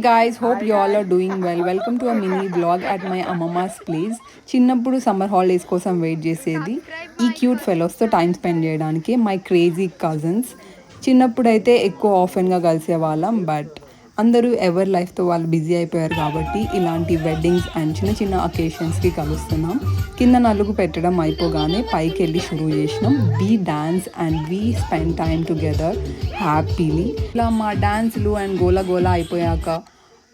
guys, hope you all are doing well. Welcome to a mini vlog at my అమ్మమ్మ's place. చిన్నప్పుడు summer holidays కోసం wait చేసేది ఈ cute ఫెలోస్తో time spend చేయడానికి my crazy cousins. చిన్నప్పుడు అయితే ఎక్కువ ఆఫెన్గా కలిసేవాళ్ళం, బట్ అందరూ ఎవరి లైఫ్తో వాళ్ళు బిజీ అయిపోయారు కాబట్టి ఇలాంటి వెడ్డింగ్స్ అండ్ చిన్న చిన్న అకేషన్స్కి కలుస్తున్నాం. కింద నలుగు పెట్టడం అయిపోగానే పైకి వెళ్ళి షురూ చేసినాం. We dance and we spend time together happily. ఇలా మా డాన్స్లు అండ్ గోలా గోలా అయిపోయాక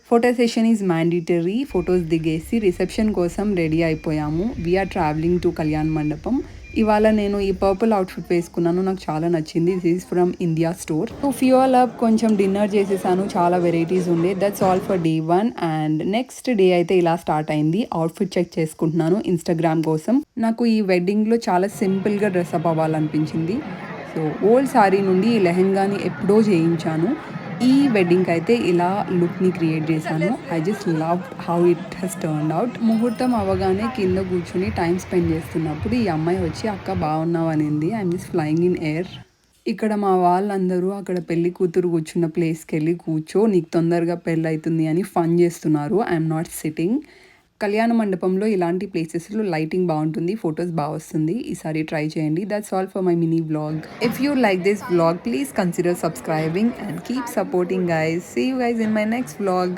photo session is mandatory. Photos దిగేసి రిసెప్షన్ కోసం రెడీ అయిపోయాము. వీఆర్ ట్రావెలింగ్ టు కళ్యాణ్ మండపం. ఇవాళ నేను ఈ పర్పుల్ అవుట్ఫిట్ వేసుకున్నాను, నాకు చాలా నచ్చింది. This is from India store. So fuel up కొంచెం డిన్నర్ చేసేసాను, చాలా వెరైటీస్ ఉండే. That's all for day 1. And next day అయితే ఇలా స్టార్ట్ అయింది. అవుట్ఫిట్ చెక్ చేసుకుంటున్నాను ఇన్స్టాగ్రామ్ కోసం. నాకు ఈ వెడ్డింగ్లో చాలా సింపుల్గా డ్రెస్అప్ అవ్వాలనిపించింది. సో ఓల్డ్ శారీ నుండి ఈ లెహెంగాని ఎప్పుడో చేయించాను. ఈ వెడ్డింగ్కి అయితే ఇలా లుక్ని క్రియేట్ చేశాను. I just love how it has turned out. ముహూర్తం అవ్వగానే కింద కూర్చుని టైం స్పెండ్ చేస్తున్నప్పుడు ఈ అమ్మాయి వచ్చి అక్క బాగున్నావు అనింది. I'm just flying in air. ఇక్కడ మా వాళ్ళందరూ అక్కడ పెళ్లి కూతురు కూర్చున్న ప్లేస్కి వెళ్ళి కూర్చో, నీకు తొందరగా పెళ్ళి అవుతుంది అని ఫన్ చేస్తున్నారు. I'm not sitting. కళ్యాణ మండపంలో ఇలాంటి ప్లేసెస్లో లైటింగ్ బాగుంటుంది, ఫొటోస్ బాగా వస్తుంది. ఈసారి ట్రై చేయండి. That's all for my mini vlog. If you like this vlog, please consider subscribing and keep supporting guys. See you guys in my next vlog.